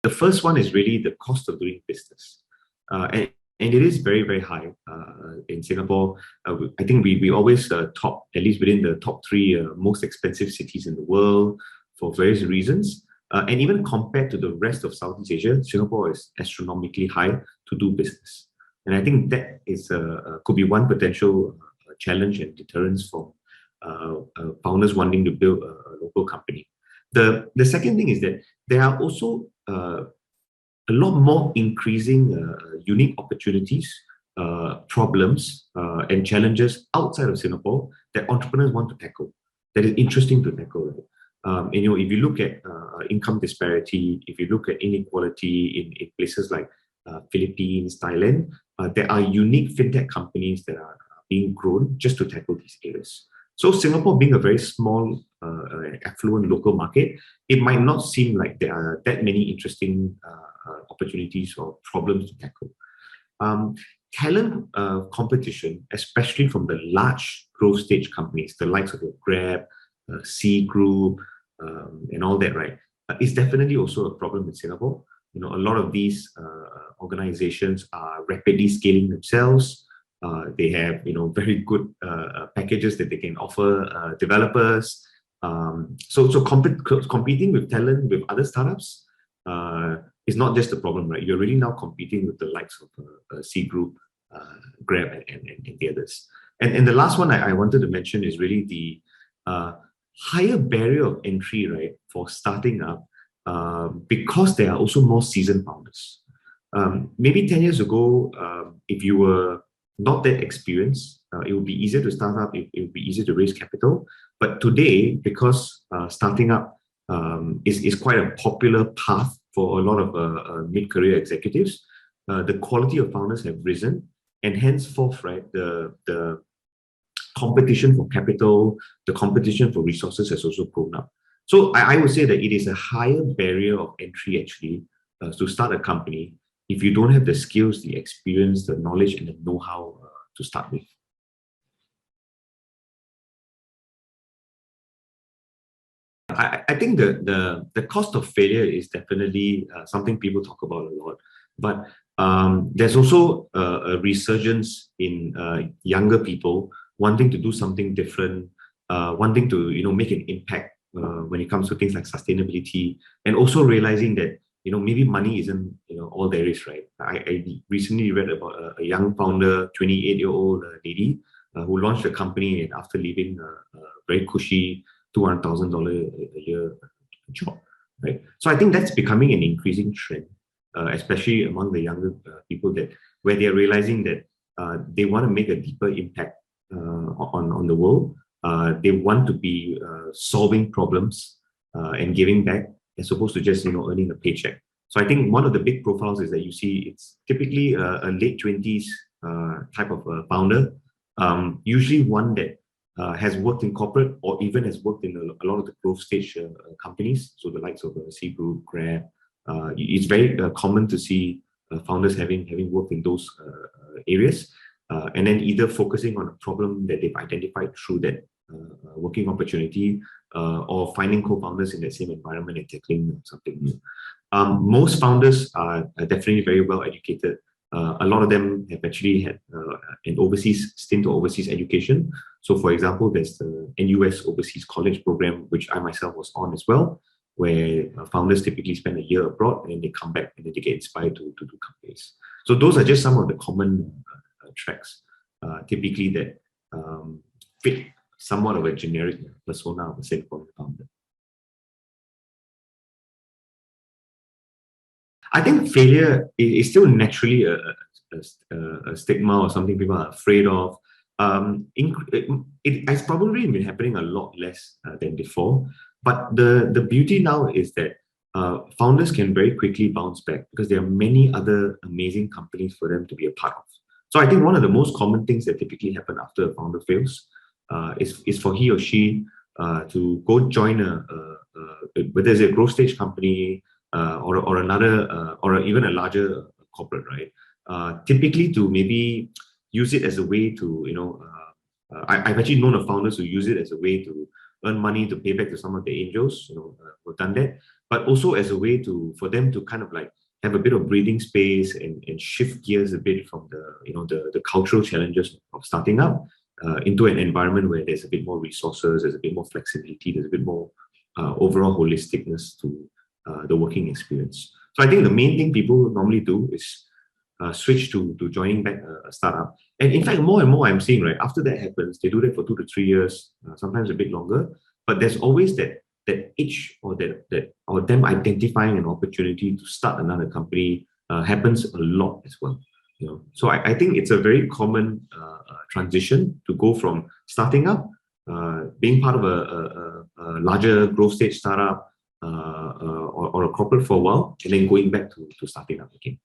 The first one is really the cost of doing business. And it is very, very high in Singapore. I think we always top, at least within the top three most expensive cities in the world for various reasons. And even compared to the rest of Southeast Asia, Singapore is astronomically high to do business. And I think that is could be one potential challenge and deterrence for founders wanting to build a local company. The second thing is that there are also a lot more increasing unique opportunities, problems, and challenges outside of Singapore that entrepreneurs want to tackle, that is interesting to tackle. Right? And, if you look at income disparity, if you look at inequality in places like Philippines, Thailand, there are unique fintech companies that are being grown just to tackle these areas. So Singapore being a very small, affluent local market, it might not seem like there are that many interesting opportunities or problems to tackle. Talent competition, especially from the large growth stage companies, the likes of the Grab, C Group, and all that, right, is definitely also a problem in Singapore. A lot of these organizations are rapidly scaling themselves. They have, very good packages that they can offer developers. So competing with talent with other startups is not just a problem, right? You're really now competing with the likes of C Group, Grab, and the others. And the last one I wanted to mention is really the higher barrier of entry, right, for starting up, because there are also more seasoned founders. Maybe 10 years ago, if you were not that experienced, it would be easier to start up, it would be easier to raise capital. But today, because starting up is quite a popular path for a lot of mid-career executives, the quality of founders have risen, and henceforth, right, the competition for capital, the competition for resources has also grown up. So I would say that it is a higher barrier of entry actually to start a company if you don't have the skills, the experience, the knowledge, and the know-how to start with. I think the cost of failure is definitely something people talk about a lot, but there's also a resurgence in younger people wanting to do something different, wanting to make an impact when it comes to things like sustainability, and also realizing that maybe money isn't all there is, right? I recently read about a young founder, 28-year-old lady who launched a company, and after leaving a very cushy $200,000 a year job, right? So I think that's becoming an increasing trend, especially among the younger people, that where they're realizing that they want to make a deeper impact on the world. They want to be solving problems and giving back, as opposed to just earning a paycheck. So I think one of the big profiles is that you see it's typically a late 20s type of founder, usually one that has worked in corporate or even has worked in a lot of the growth stage companies, so the likes of C Group, Grab. It's very common to see founders having worked in those areas, and then either focusing on a problem that they've identified through that working opportunity, or finding co-founders in the same environment and tackling something new. Most founders are definitely very well educated. A lot of them have actually had an overseas stint or overseas education. So for example, there's the NUS Overseas College program, which I myself was on as well, where founders typically spend a year abroad and then they come back and then they get inspired to do companies. So those are just some of the common tracks, typically that fit somewhat of a generic persona of a Singaporean founder. I think failure is still naturally a stigma or something people are afraid of. It's probably been happening a lot less than before. But the beauty now is that founders can very quickly bounce back because there are many other amazing companies for them to be a part of. So I think one of the most common things that typically happen after a founder fails is for he or she to go join whether it's a growth stage company or another or even a larger corporate, right? Typically to maybe use it as a way to I've actually known of founders who use it as a way to earn money to pay back to some of the angels, who've done that, but also as a way for them to kind of like have a bit of breathing space and shift gears a bit from the cultural challenges of starting up into an environment where there's a bit more resources, there's a bit more flexibility, there's a bit more overall holisticness to the working experience. So I think the main thing people normally do is switch to joining back a startup. And in fact, more and more I'm seeing, right, after that happens, they do that for 2 to 3 years, sometimes a bit longer, but there's always that itch or or them identifying an opportunity to start another company happens a lot as well. So I think it's a very common transition to go from starting up, being part of a larger growth stage startup or a corporate for a while, and then going back to starting up again.